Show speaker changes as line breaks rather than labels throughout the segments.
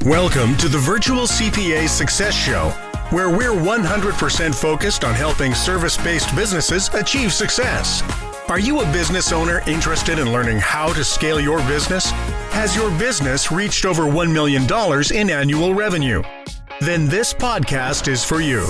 Welcome to the Virtual CPA Success Show, where we're 100% focused on helping service-based businesses achieve success. Are you a business owner interested in learning how to scale your business? Has your business reached over $1 million in annual revenue? Then this podcast is for you.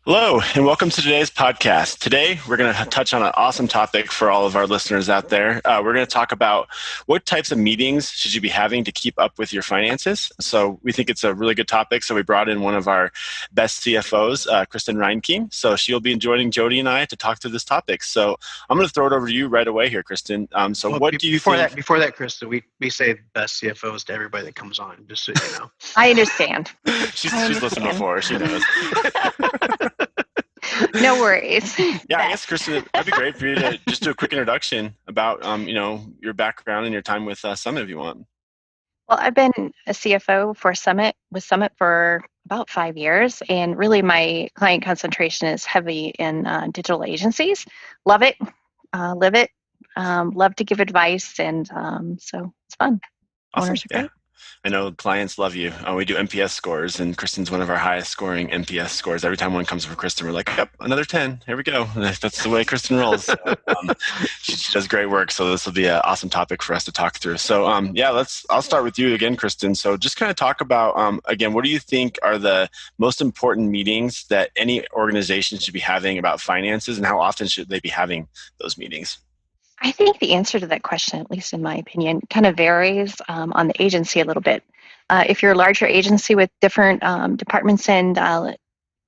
Hello, and welcome to today's podcast. Today, we're going to touch on an awesome topic for all of our listeners out there. We're going to talk about what types of meetings should you be having to keep up with your finances. So we think it's a really good topic. So we brought in one of our best CFOs, Kristen Reinking. So she'll be joining Jody and I to talk through this topic. So I'm going to throw it over to you right away here, Kristen. What do you think?
Before that, Kristen, we say best CFOs to everybody that comes on, just so you know.
I understand.
She's listened before. She knows.
No worries.
Yeah, I guess, Kristen, that'd be great for you to just do a quick introduction about, your background and your time with Summit, if you want.
Well, I've been a CFO for Summit for about 5 years, and really my client concentration is heavy in digital agencies. Love it, live it, love to give advice, and so it's fun.
Awesome.
Owners are great.
I know clients love you. We do NPS scores, and Kristen's one of our highest scoring NPS scores. Every time one comes from Kristen, we're like, yep, another 10. Here we go. That's the way Kristen rolls. So, she does great work, so this will be an awesome topic for us to talk through. So, I'll start with you again, Kristen. So just kind of talk about, again, what do you think are the most important meetings that any organization should be having about finances, and how often should they be having those meetings?
I think the answer to that question, at least in my opinion, kind of varies on the agency a little bit. If you're a larger agency with different departments and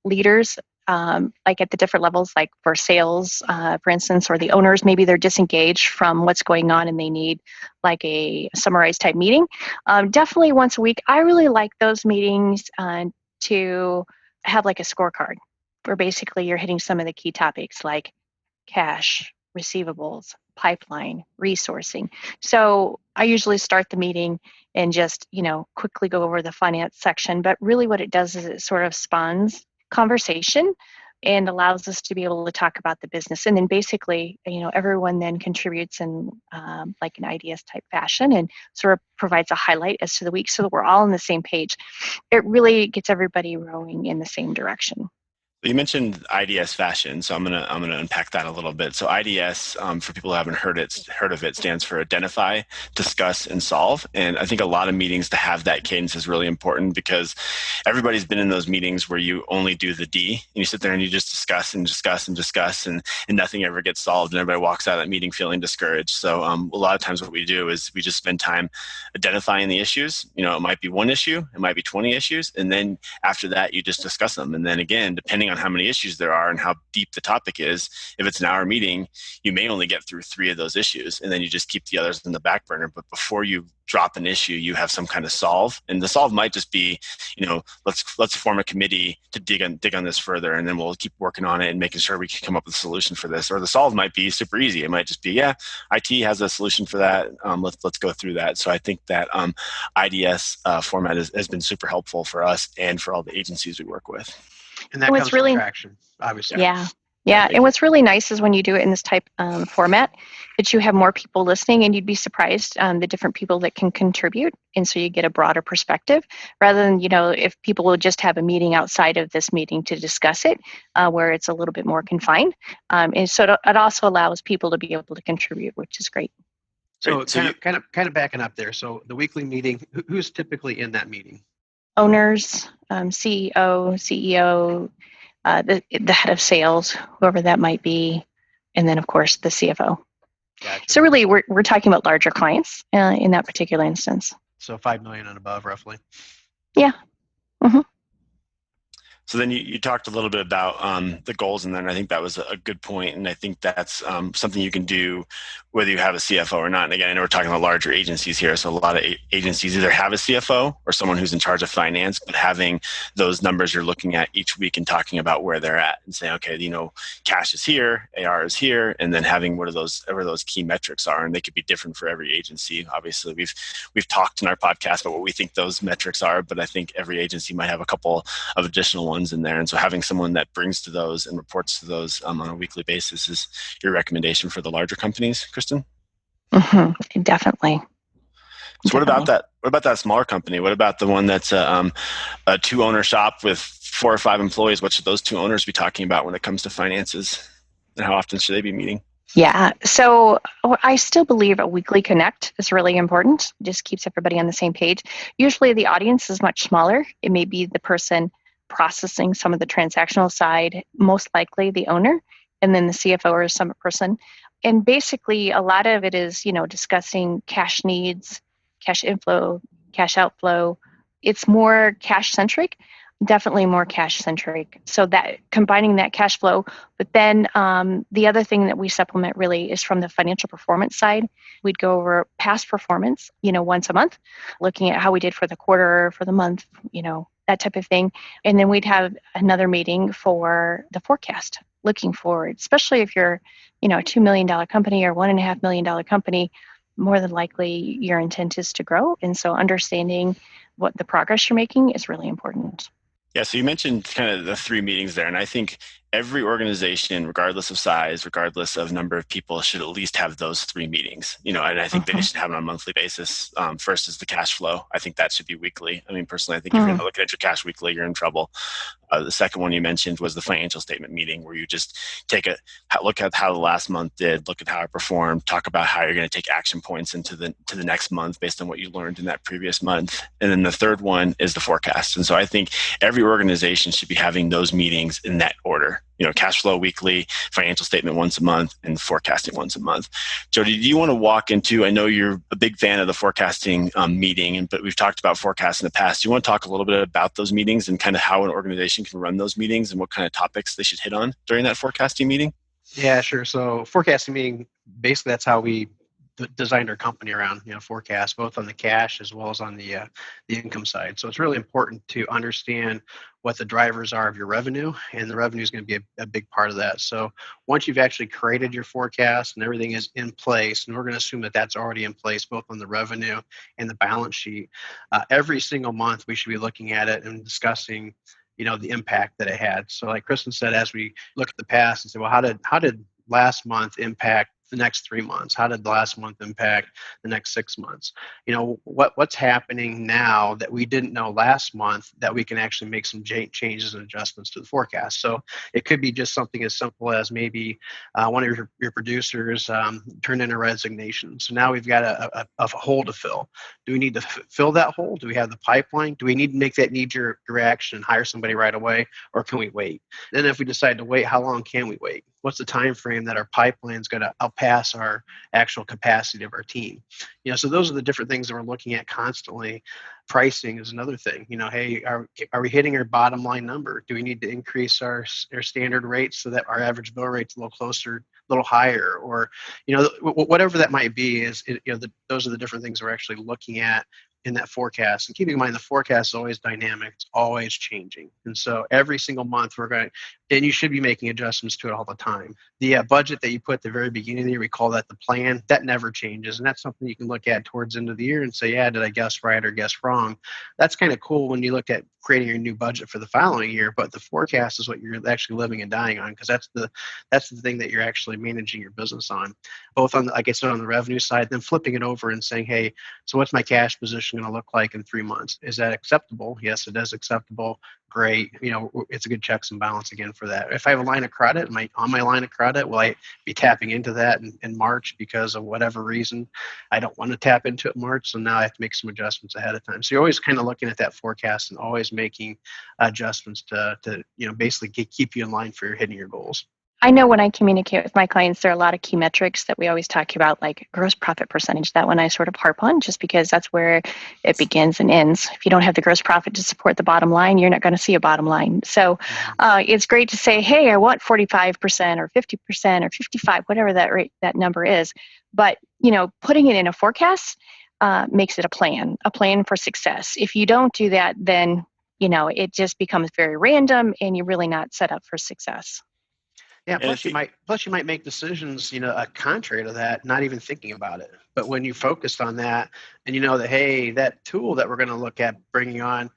leaders, like at the different levels, like for sales, for instance, or the owners, maybe they're disengaged from what's going on and they need like a summarized type meeting. Definitely once a week. I really like those meetings to have like a scorecard where basically you're hitting some of the key topics like cash, receivables, pipeline, resourcing. So I usually start the meeting and just, quickly go over the finance section. But really what it does is it sort of spawns conversation and allows us to be able to talk about the business. And then basically, everyone then contributes in like an IDS type fashion and sort of provides a highlight as to the week so that we're all on the same page. It really gets everybody rowing in the same direction.
You mentioned IDS fashion, so I'm gonna unpack that a little bit. So IDS, for people who haven't heard of it, stands for Identify, Discuss, and Solve. And I think a lot of meetings to have that cadence is really important because everybody's been in those meetings where you only do the D, and you sit there and you just discuss and discuss and discuss, and nothing ever gets solved, and everybody walks out of that meeting feeling discouraged. So a lot of times what we do is we just spend time identifying the issues. It might be one issue, it might be 20 issues, and then after that you just discuss them. And then again, depending on how many issues there are and how deep the topic is, if it's an hour meeting, you may only get through 3 of those issues, and then you just keep the others in the back burner. But before you drop an issue, you have some kind of solve, and the solve might just be, let's form a committee to dig on this further, and then we'll keep working on it and making sure we can come up with a solution for this. Or the solve might be super easy. It might just be, IT has a solution for that. Let's go through that. So I think that IDS format has been super helpful for us and for all the agencies we work with.
And that comes from traction, obviously.
Yeah. And what's really nice is when you do it in this type format, that you have more people listening, and you'd be surprised the different people that can contribute. And so you get a broader perspective rather than, if people will just have a meeting outside of this meeting to discuss it, where it's a little bit more confined. And so it also allows people to be able to contribute, which is great.
So kind of backing up there. So the weekly meeting, who's typically in that meeting?
Owners, CEO, the head of sales, whoever that might be, and then of course the CFO.
Gotcha.
So really, we're talking about larger clients in that particular instance.
So 5 million and above, roughly.
Yeah. Mm-hmm.
So then you talked a little bit about the goals, and then I think that was a good point, and I think that's something you can do whether you have a CFO or not. And again, I know we're talking about larger agencies here, so a lot of agencies either have a CFO or someone who's in charge of finance, but having those numbers you're looking at each week and talking about where they're at and saying, okay, cash is here, AR is here, and then having whatever those key metrics are, and they could be different for every agency. Obviously, we've talked in our podcast about what we think those metrics are, but I think every agency might have a couple of additional ones in there. And so having someone that brings to those and reports to those on a weekly basis is your recommendation for the larger companies, Kristen?
Mm-hmm. Definitely.
So
Definitely.
what about that smaller company? What about the one that's a two-owner shop with 4 or 5 employees? What should those two owners be talking about when it comes to finances? And how often should they be meeting?
Yeah. So I still believe a weekly connect is really important. It just keeps everybody on the same page. Usually the audience is much smaller. It may be the person processing some of the transactional side, most likely the owner, and then the CFO or some person. And basically a lot of it is, discussing cash needs, cash inflow, cash outflow. It's more cash centric, definitely more cash centric. So that combining that cash flow, but then the other thing that we supplement really is from the financial performance side. We'd go over past performance, once a month, looking at how we did for the quarter, for the month, that type of thing. And then we'd have another meeting for the forecast, looking forward, especially if you're, a $2 million company or $1.5 million company, more than likely your intent is to grow. And so understanding what the progress you're making is really important.
Yeah, so you mentioned kind of the 3 meetings there, and I think every organization, regardless of size, regardless of number of people, should at least have those 3 meetings. And I think they should have it on a monthly basis. First is the cash flow. I think that should be weekly. I mean, personally, I think if you're going to look at your cash weekly, you're in trouble. The second one you mentioned was the financial statement meeting, where you just look at how the last month did, look at how it performed, talk about how you're going to take action points into the next month based on what you learned in that previous month. And then the third one is the forecast. And so I think every organization should be having those meetings in that order. Cash flow weekly, financial statement once a month, and forecasting once a month. Jody, do you want to walk into, I know you're a big fan of the forecasting meeting, but we've talked about forecasts in the past. Do you want to talk a little bit about those meetings and kind of how an organization can run those meetings and what kind of topics they should hit on during that forecasting meeting?
Yeah, sure. So forecasting meeting, basically that's how we designed our company around, forecast, both on the cash as well as on the income side. So it's really important to understand what the drivers are of your revenue, and the revenue is going to be a big part of that. So once you've actually created your forecast and everything is in place, and we're going to assume that that's already in place, both on the revenue and the balance sheet, every single month we should be looking at it and discussing the impact that it had. So like Kristen said, as we look at the past and say, well, how did last month impact the next 3 months? How did the last month impact the next 6 months? What's happening now that we didn't know last month that we can actually make some changes and adjustments to the forecast? So it could be just something as simple as maybe one of your producers turned in a resignation. So now we've got a hole to fill. Do we need to fill that hole? Do we have the pipeline? Do we need to make that knee-jerk reaction and hire somebody right away, or can we wait? Then if we decide to wait, how long can we wait? What's the time frame that our pipeline is going to outpass our actual capacity of our team? So those are the different things that we're looking at constantly. Pricing is another thing. Hey, are we hitting our bottom line number? Do we need to increase our standard rates so that our average bill rate's a little closer, a little higher, or whatever that might be? Those are the different things we're actually looking at in that forecast. And keeping in mind, the forecast is always dynamic, it's always changing. And so every single month and you should be making adjustments to it all the time. The budget that you put at the very beginning of the year, we call that the plan, that never changes. And that's something you can look at towards the end of the year and say, yeah, did I guess right or guess wrong? That's kind of cool when you look at creating your new budget for the following year, but the forecast is what you're actually living and dying on, because that's the thing that you're actually managing your business on, both on, like I said, on the revenue side, then flipping it over and saying, hey, so what's my cash position going to look like in 3 months? Is that acceptable? Yes, it is acceptable. Great. It's a good checks and balance again for that. If I have a line of credit, on my line of credit, will I be tapping into that in March because of whatever reason? I don't want to tap into it in March, so now I have to make some adjustments ahead of time. So you're always kind of looking at that forecast and always making adjustments to basically keep you in line for hitting your goals.
I know when I communicate with my clients, there are a lot of key metrics that we always talk about, like gross profit percentage. That one I sort of harp on just because that's where it begins and ends. If you don't have the gross profit to support the bottom line, you're not going to see a bottom line. So it's great to say, hey, I want 45% or 50% or 55, whatever that number is. But, putting it in a forecast makes it a plan for success. If you don't do that, then, it just becomes very random and you're really not set up for success.
Yeah. Plus, you might make decisions, contrary to that, not even thinking about it. But when you focused on that, and that, hey, that tool that we're going to look at bringing on,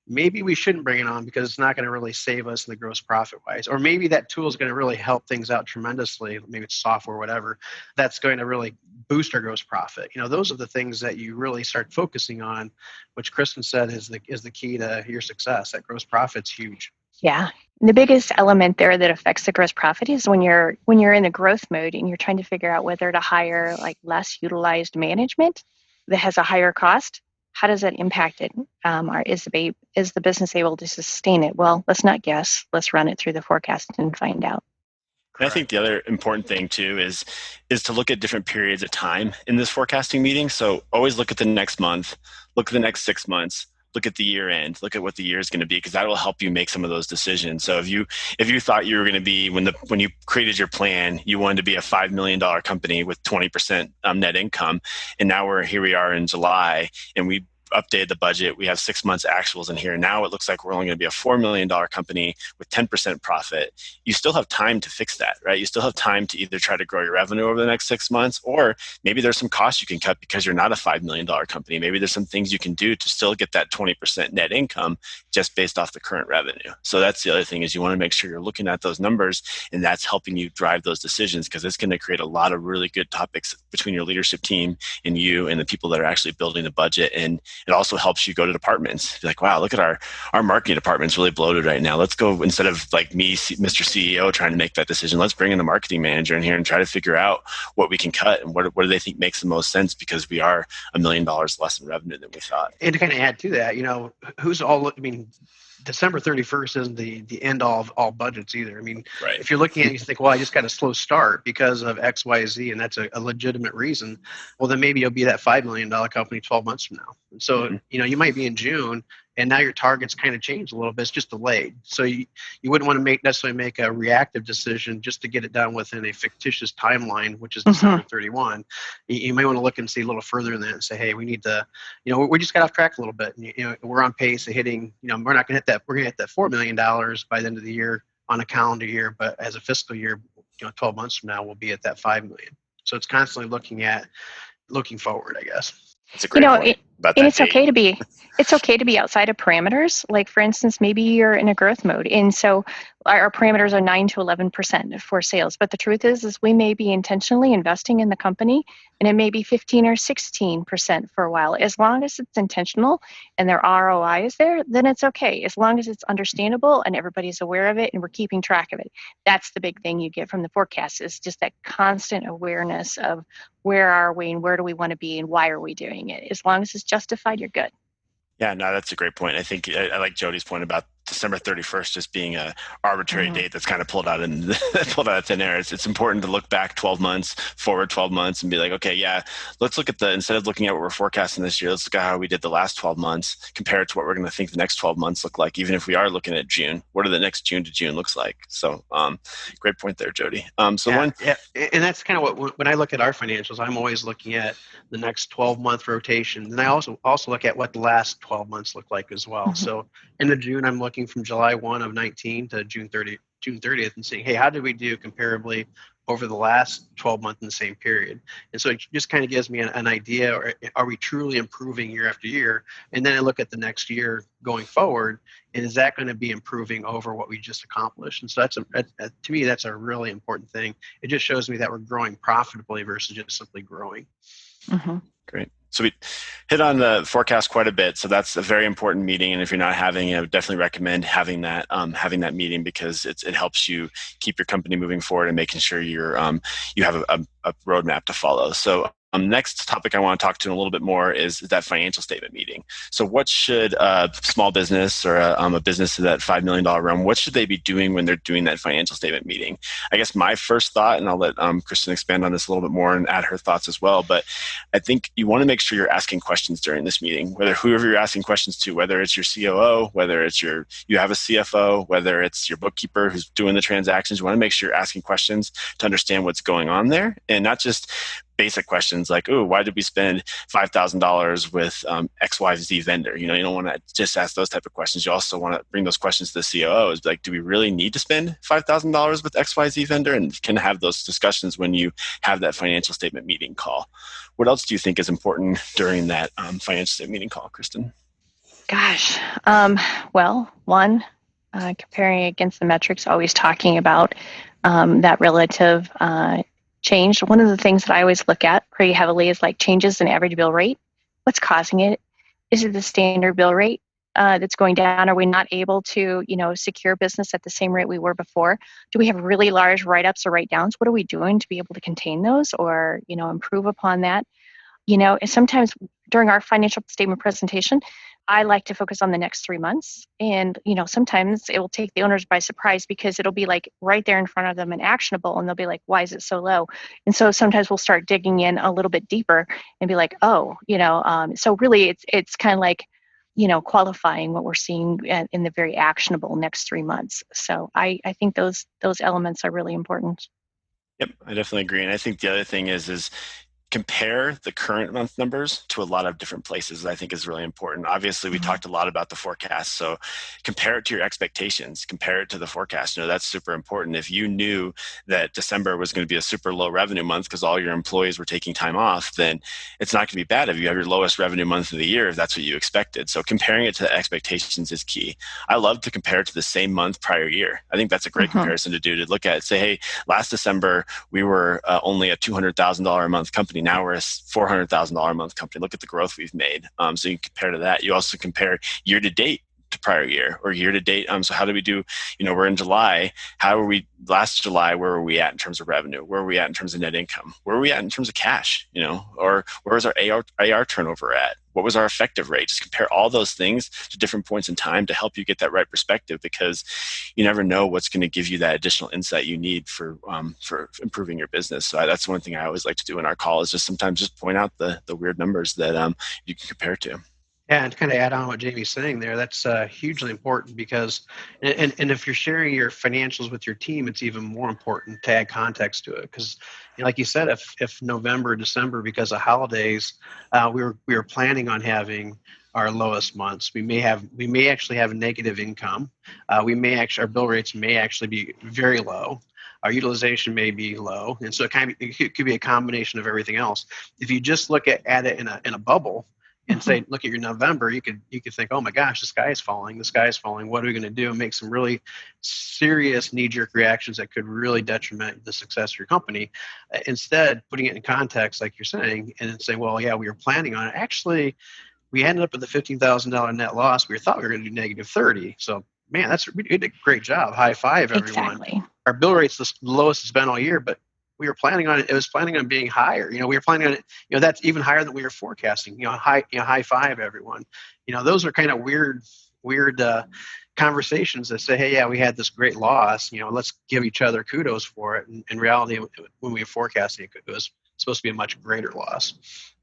maybe we shouldn't bring it on because it's not going to really save us in the gross profit wise. Or maybe that tool is going to really help things out tremendously. Maybe it's software, whatever, that's going to really boost our gross profit. Those are the things that you really start focusing on, which Kristen said is the key to your success. That gross profit's huge.
Yeah. The biggest element there that affects the gross profit is when you're in the growth mode and you're trying to figure out whether to hire like less utilized management that has a higher cost. How does that impact it? Or is the business able to sustain it? Well, let's not guess. Let's run it through the forecast and find out.
And I think the other important thing too is to look at different periods of time in this forecasting meeting. So always look at the next month, look at the next 6 months, look at the year end, look at what the year is going to be, because that will help you make some of those decisions. So if you thought you were going to be, when you created your plan, you wanted to be a $5 million company with 20% net income, and now here we are in July, and we updated the budget. We have 6 months actuals in here. Now it looks like we're only going to be a $4 million company with 10% profit. You still have time to fix that, right? You still have time to either try to grow your revenue over the next 6 months, or maybe there's some costs you can cut because you're not a $5 million company. Maybe there's some things you can do to still get that 20% net income just based off the current revenue. So that's the other thing, is you want to make sure you're looking at those numbers, and that's helping you drive those decisions, because it's going to create a lot of really good topics between your leadership team and you and the people that are actually building the budget. And it also helps you go to departments. Be like, wow, look at our marketing department's really bloated right now. Let's go, instead of like me, Mr. CEO, trying to make that decision, let's bring in the marketing manager in here and try to figure out what we can cut and what do they think makes the most sense, because we are $1 million less in revenue than we thought.
And to kind of add to that, December 31st isn't the end all of all budgets either.
Right.
If you're looking at it, you think, well, I just got a slow start because of X, Y, Z, and that's a legitimate reason. Well, then maybe you'll be that $5 million company 12 months from now. And so, you might be in June, and now your target's kind of changed a little bit. It's just delayed. So you wouldn't want to necessarily make a reactive decision just to get it done within a fictitious timeline, which is December 31. You may want to look and see a little further than that and say, hey, we need to, we just got off track a little bit. And, we're on pace of hitting, we're not going to hit that. We're going to hit that $4 million by the end of the year on a calendar year. But as a fiscal year, 12 months from now, we'll be at that $5 million. So it's constantly looking forward, I guess.
It's a great point about that.
It's okay to be outside of parameters. Like, for instance, maybe you're in a growth mode, and so our parameters are 9 to 11% for sales. But the truth is we may be intentionally investing in the company, and it may be 15 or 16% for a while. As long as it's intentional and their ROI is there, then it's okay. As long as it's understandable and everybody's aware of it and we're keeping track of it. That's the big thing you get from the forecast, is just that constant awareness of where are we and where do we want to be and why are we doing it. As long as it's justified, you're good.
Yeah, no, that's a great point. I think I like Jody's point about December 31st just being a arbitrary date that's kind of pulled out of thin air. It's important to look back 12 months, forward 12 months, and be like, okay, yeah, let's look at instead of looking at what we're forecasting this year, let's look at how we did the last 12 months, compare it to what we're going to think the next 12 months look like. Even if we are looking at June, what are the next June to June looks like? So great point there, Jody. And
that's kind of what, when I look at our financials, I'm always looking at the next 12-month rotation. And I also look at what the last 12 months look like as well. So in the June, I'm looking from July 1 of 19 to June 30th and saying, hey, how did we do comparably over the last 12 months in the same period? And so it just kind of gives me an idea, or are we truly improving year after year? And then I look at the next year going forward, and is that going to be improving over what we just accomplished? And so to me, that's a really important thing. It just shows me that we're growing profitably versus just simply growing.
Great. So we hit on the forecast quite a bit. So that's a very important meeting. And if you're not having it, I would definitely recommend having that meeting, because it helps you keep your company moving forward and making sure you have a roadmap to follow. So next topic I want to talk to in a little bit more is that financial statement meeting. So what should a small business or a business in that $5 million realm, what should they be doing when they're doing that financial statement meeting? I guess my first thought, and I'll let Kristen expand on this a little bit more and add her thoughts as well, but I think you want to make sure you're asking questions during this meeting, whoever you're asking questions to, whether it's your COO, whether it's you have a CFO, whether it's your bookkeeper who's doing the transactions. You want to make sure you're asking questions to understand what's going on there, and not just basic questions like, oh, why did we spend $5,000 with XYZ vendor? You don't want to just ask those type of questions. You also want to bring those questions to the COOs. Like, do we really need to spend $5,000 with XYZ vendor? And can have those discussions when you have that financial statement meeting call. What else do you think is important during that financial statement meeting call, Kristen?
Gosh, well, one, comparing against the metrics, always talking about that relative change. One of the things that I always look at pretty heavily is like changes in average bill rate. What's causing it? Is it the standard bill rate that's going down? Are we not able to, secure business at the same rate we were before? Do we have really large write-ups or write-downs? What are we doing to be able to contain those or, improve upon that? And sometimes during our financial statement presentation, I like to focus on the next 3 months. And, sometimes it will take the owners by surprise because it'll be like right there in front of them and actionable. And they'll be like, why is it so low? And so sometimes we'll start digging in a little bit deeper and be like, oh, so really it's kind of like, qualifying what we're seeing in the very actionable next 3 months. So I think those elements are really important.
Yep, I definitely agree. And I think the other thing is compare the current month numbers to a lot of different places. I think is really important. Obviously, we talked a lot about the forecast, so compare it to your expectations, compare it to the forecast. That's super important. If you knew that December was going to be a super low revenue month because all your employees were taking time off, then it's not going to be bad if you have your lowest revenue month of the year if that's what you expected. So comparing it to expectations is key. I love to compare it to the same month prior year. I think that's a great comparison to do, to look at, say, hey, last December we were only a $200,000 a month company. Now we're a $400,000 a month company. Look at the growth we've made. So you can compare to that. You also compare year to date to prior year or year to date. So how do we do, we're in July. How were we last July? Where were we at in terms of revenue? Where were we at in terms of net income? Where were we at in terms of cash? Or where was our AR turnover at? What was our effective rate? Just compare all those things to different points in time to help you get that right perspective, because you never know what's going to give you that additional insight you need for improving your business. So that's one thing I always like to do in our call, is just sometimes just point out the weird numbers that you can compare to.
Yeah, and to kind of add on what Jamie's saying there, that's hugely important because, and if you're sharing your financials with your team, it's even more important to add context to it. Because, like you said, if November, December, because of holidays, we were planning on having our lowest months, we may actually have negative income. Our bill rates may actually be very low. Our utilization may be low, and so it could be a combination of everything else. If you just look at it in a bubble, and say, look at your November, you could think, oh my gosh, the sky is falling. What are we going to do? And make some really serious knee-jerk reactions that could really detriment the success of your company. Instead, putting it in context, like you're saying, and then saying, well, yeah, we were planning on it. Actually, we ended up with a $15,000 net loss. We thought we were going to do negative 30. So, man, we did a great job. High five, everyone.
Exactly.
Our bill rate's the lowest it's been all year, but we were planning on it. It was planning on being higher. We were planning on it. That's even higher than we were forecasting. High five, everyone. Those are kind of weird conversations that say, hey, yeah, we had this great loss. Let's give each other kudos for it. And in reality, when we were forecasting, it was supposed to be a much greater loss.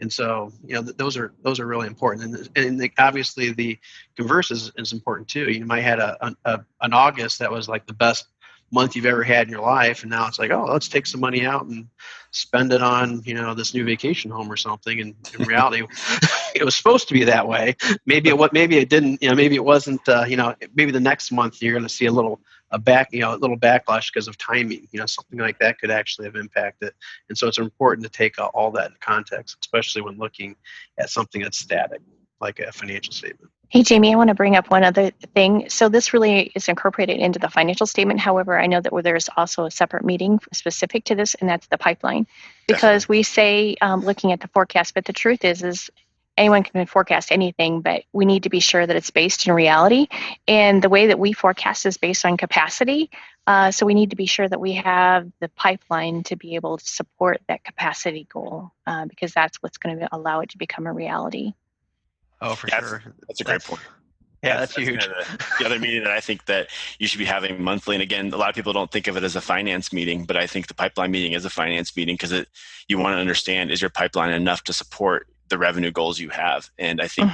And so, those are really important. And obviously, the converse is important too. You might have had an August that was like the best month you've ever had in your life, and now it's like, oh, let's take some money out and spend it on this new vacation home or something. And in reality, it was supposed to be that way. Maybe it didn't. Maybe it wasn't. Maybe the next month you're going to see a little backlash because of timing. Something like that could actually have impacted. And so it's important to take all that in context, especially when looking at something that's static, like a financial statement.
Hey, Jamie, I want to bring up one other thing. So this really is incorporated into the financial statement. However, I know that there's also a separate meeting specific to this, and that's the pipeline. Because we say looking at the forecast, but the truth is anyone can forecast anything, but we need to be sure that it's based in reality. And the way that we forecast is based on capacity. So we need to be sure that we have the pipeline to be able to support that capacity goal, because that's what's going to allow it to become a reality.
Oh, for sure.
That's a great point.
Yeah, that's huge.
Kind of the other meeting that I think that you should be having monthly. And again, a lot of people don't think of it as a finance meeting, but I think the pipeline meeting is a finance meeting because you want to understand, is your pipeline enough to support the revenue goals you have? And I think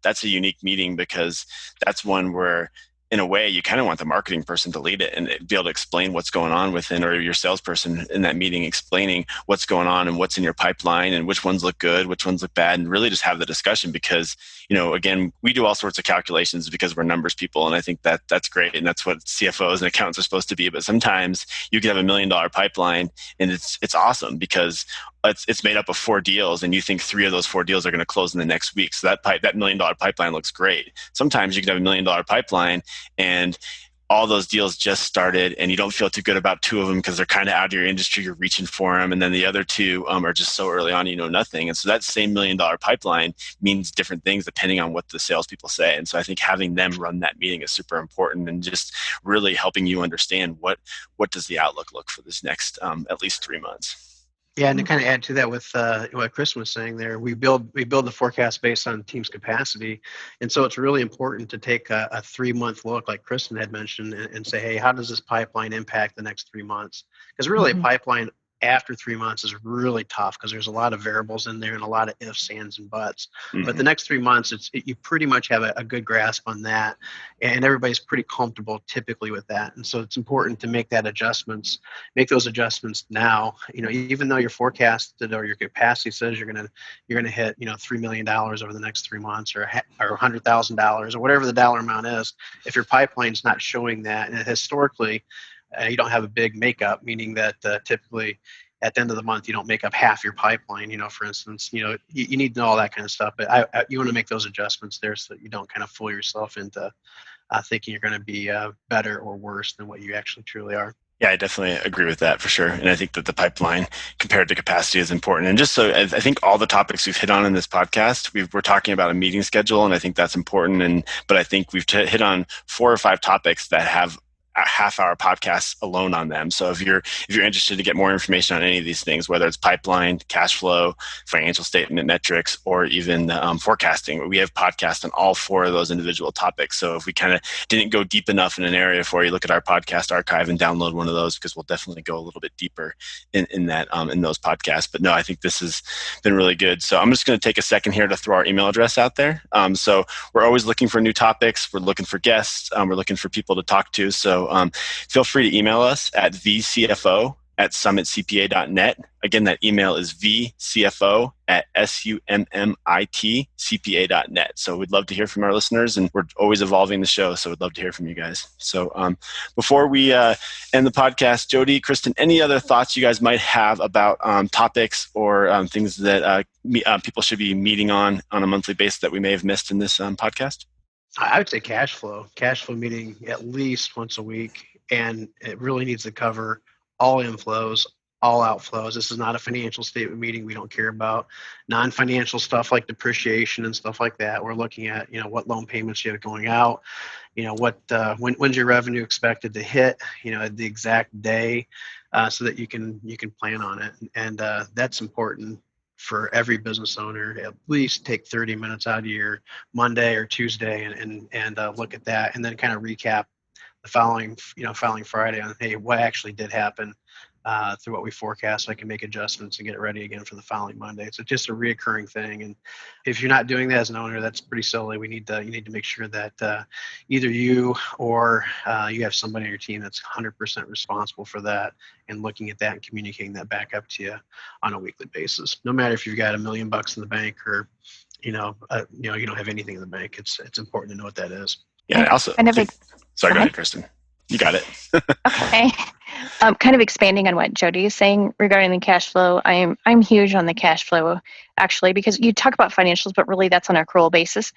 that's a unique meeting, because that's one where, in a way, you kind of want the marketing person to lead it and be able to explain what's going on within, or your salesperson in that meeting explaining what's going on and what's in your pipeline and which ones look good, which ones look bad, and really just have the discussion. Because, again, we do all sorts of calculations because we're numbers people. And I think that's great. And that's what CFOs and accountants are supposed to be. But sometimes you can have $1 million pipeline and it's awesome because it's made up of 4 deals, and you think 3 of those 4 deals are going to close in the next week. So that $1 million pipeline looks great. Sometimes you can have $1 million pipeline and all those deals just started, and you don't feel too good about 2 of them because they're kind of out of your industry. You're reaching for them, and then the other 2 are just so early on, you know nothing. And so that same $1 million pipeline means different things depending on what the salespeople say. And so I think having them run that meeting is super important, and just really helping you understand what does the outlook look for this next at least 3 months.
Yeah, and to kind of add to that with what Kristen was saying there, we build the forecast based on team's capacity, and so it's really important to take a 3-month look, like Kristen had mentioned, and say, hey, how does this pipeline impact the next 3 months? Because really, a pipeline after 3 months is really tough because there's a lot of variables in there and a lot of ifs, ands, and buts. But the next 3 months, you pretty much have a good grasp on that, and everybody's pretty comfortable typically with that. And so it's important to make those adjustments now. You know, even though your forecasted or your capacity says you're gonna hit $3 million over the next 3 months, or $100,000, or whatever the dollar amount is, if your pipeline's not showing that, and historically, you don't have a big makeup, meaning that typically at the end of the month, you don't make up half your pipeline, for instance, you need to know all that kind of stuff. But you want to make those adjustments there so that you don't kind of fool yourself into thinking you're going to be better or worse than what you actually truly are.
Yeah, I definitely agree with that for sure. And I think that the pipeline compared to capacity is important. And just so I think all the topics we've hit on in this podcast, we're talking about a meeting schedule, and I think that's important. But I think we've hit on 4 or 5 topics that have a half-hour podcast alone on them. So if you're interested to get more information on any of these things, whether it's pipeline, cash flow, financial statement metrics, or even forecasting, we have podcasts on all 4 of those individual topics. So if we kind of didn't go deep enough in an area for you, look at our podcast archive and download one of those, because we'll definitely go a little bit deeper in those podcasts. But no, I think this has been really good. So I'm just going to take a second here to throw our email address out there. So we're always looking for new topics. We're looking for guests. We're looking for people to talk to. So feel free to email us at vcfo@summitcpa.net. Again, that email is vcfo@summitcpa.net. So we'd love to hear from our listeners, and we're always evolving the show, so we'd love to hear from you guys. So before we end the podcast, Jody, Kristen, any other thoughts you guys might have about topics or things that people should be meeting on a monthly basis that we may have missed in this podcast?
I would say cash flow meeting at least once a week, and it really needs to cover all inflows, all outflows. This is not a financial statement meeting. We don't care about non-financial stuff like depreciation and stuff like that. We're looking at, what loan payments you have going out, when's your revenue expected to hit, the exact day, so that you can plan on it. And that's important for every business owner. At least take 30 minutes out of your Monday or Tuesday and look at that, and then kind of recap the following Friday on, hey, what actually did happen through what we forecast, so I can make adjustments and get it ready again for the following Monday. So just a reoccurring thing. And if you're not doing that as an owner, that's pretty silly. You need to make sure that either you or you have somebody on your team that's 100% responsible for that, and looking at that and communicating that back up to you on a weekly basis. No matter if you've got $1 million in the bank or you don't have anything in the bank, it's important to know what that is.
Yeah. Also, sorry, go ahead, Kristen. You got it.
Okay. Kind of expanding on what Jody is saying regarding the cash flow. I'm huge on the cash flow, actually, because you talk about financials, but really that's on an accrual basis.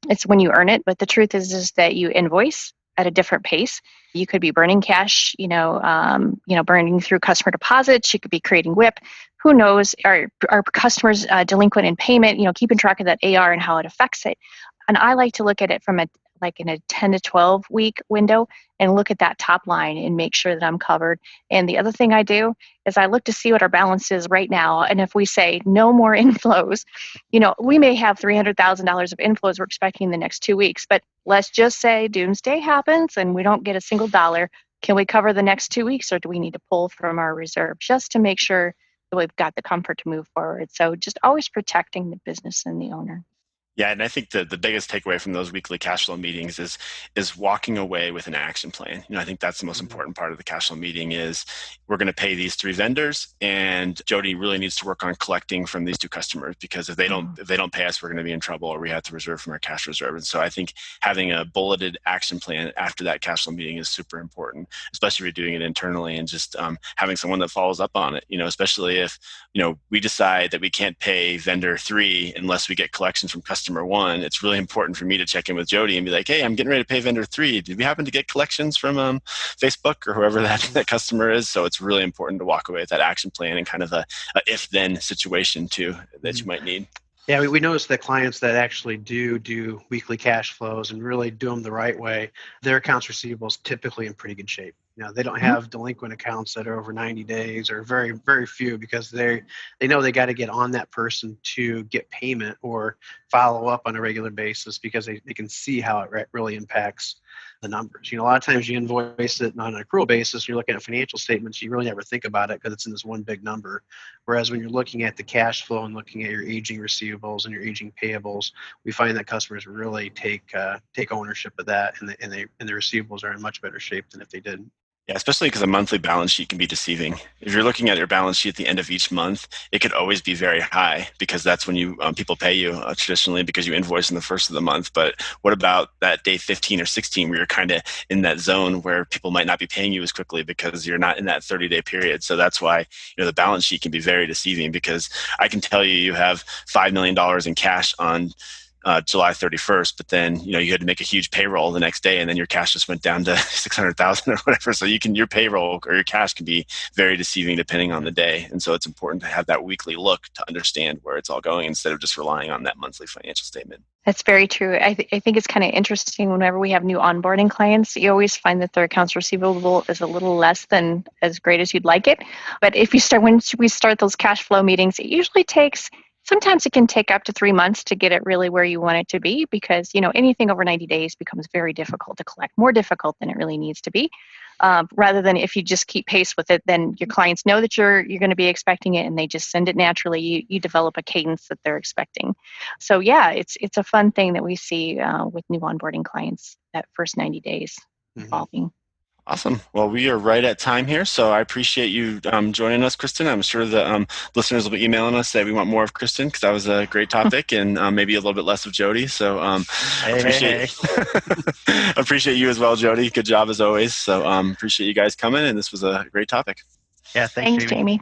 It's when you earn it. But the truth is that you invoice at a different pace. You could be burning cash, burning through customer deposits. You could be creating WIP. Who knows? Are customers delinquent in payment? Keeping track of that AR and how it affects it. And I like to look at it from in a 10 to 12 week window, and look at that top line and make sure that I'm covered. And the other thing I do is I look to see what our balance is right now. And if we say no more inflows, we may have $300,000 of inflows we're expecting in the next 2 weeks, but let's just say doomsday happens and we don't get a single dollar. Can we cover the next 2 weeks, or do we need to pull from our reserve just to make sure that we've got the comfort to move forward? So just always protecting the business and the owner.
Yeah, and I think the biggest takeaway from those weekly cash flow meetings is walking away with an action plan. I think that's the most important part of the cash flow meeting is we're going to pay these 3 vendors, and Jody really needs to work on collecting from these 2 customers, because if they don't pay us, we're going to be in trouble, or we have to reserve from our cash reserve. And so I think having a bulleted action plan after that cash flow meeting is super important, especially if you're doing it internally, and just having someone that follows up on it. Especially if we decide that we can't pay vendor 3 unless we get collections from customer 1, it's really important for me to check in with Jody and be like, hey, I'm getting ready to pay vendor 3. Did we happen to get collections from Facebook or whoever that customer is? So it's really important to walk away with that action plan and kind of a if-then situation too that you might need.
Yeah, we noticed that clients that actually do weekly cash flows and really do them the right way, their accounts receivable is typically in pretty good shape. They don't have delinquent accounts that are over 90 days, or very, very few, because they know they got to get on that person to get payment or follow up on a regular basis, because they can see how it really impacts the numbers. A lot of times you invoice it on an accrual basis, you're looking at financial statements, you really never think about it because it's in this one big number. Whereas when you're looking at the cash flow and looking at your aging receivables and your aging payables, we find that customers really take ownership of that, and the receivables are in much better shape than if they didn't.
Yeah, especially because a monthly balance sheet can be deceiving. If you're looking at your balance sheet at the end of each month, it could always be very high, because that's when people pay you traditionally, because you invoice in the first of the month. But what about that day 15 or 16 where you're kind of in that zone where people might not be paying you as quickly because you're not in that 30-day period? So that's why the balance sheet can be very deceiving, because I can tell you have $5 million in cash on July 31st, but then you had to make a huge payroll the next day, and then your cash just went down to 600,000 or whatever. So your payroll or your cash can be very deceiving depending on the day, and so it's important to have that weekly look to understand where it's all going instead of just relying on that monthly financial statement.
That's very true. I think it's kind of interesting whenever we have new onboarding clients, you always find that their accounts receivable is a little less than as great as you'd like it. But once we start those cash flow meetings, it usually sometimes it can take up to 3 months to get it really where you want it to be, because anything over 90 days becomes very difficult to collect, more difficult than it really needs to be. Rather than if you just keep pace with it, then your clients know that you're going to be expecting it, and they just send it naturally. You develop a cadence that they're expecting. So yeah, it's a fun thing that we see with new onboarding clients, that first 90 days evolving.
Awesome. Well, we are right at time here, so I appreciate you joining us, Kristen. I'm sure the listeners will be emailing us that we want more of Kristen, because that was a great topic, and maybe a little bit less of Jody. So appreciate you as well, Jody. Good job as always. So appreciate you guys coming, and this was a great topic.
Yeah, thanks
Jamie.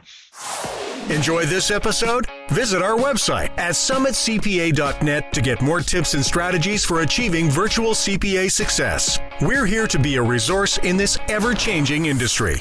Enjoy this episode? Visit our website at summitcpa.net to get more tips and strategies for achieving virtual CPA success. We're here to be a resource in this ever-changing industry.